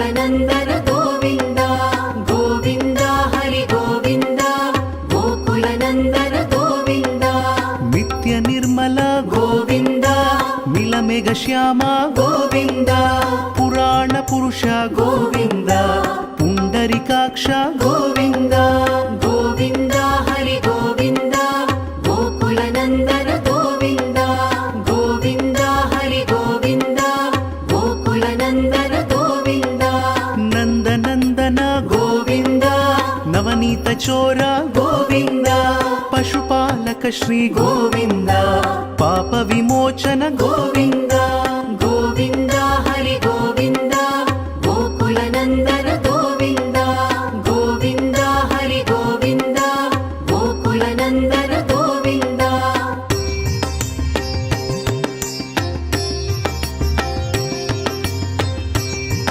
गोकुलनन्दन गोविन्द गोविन्द हरि गोविन्द गोकुलनन्दन गोविन्द नित्य निर्मल गोविन्द नीलमेघ श्याम गोविन्द पुराण पुरुष गोविन्द पुण्डरीकाक्ष गोविन्द गोविन्द हरि गोविन्द गोकुलनन्दन गोविन्द गोविन्द हरि गोविन्द गोकुलनन्दन गोविन्द नन्दनन्दन गोविन्द नवनीत चोर गोविन्द पशुपालक श्री गोविन्द पाप विमोचन गोविन्द गोविन्द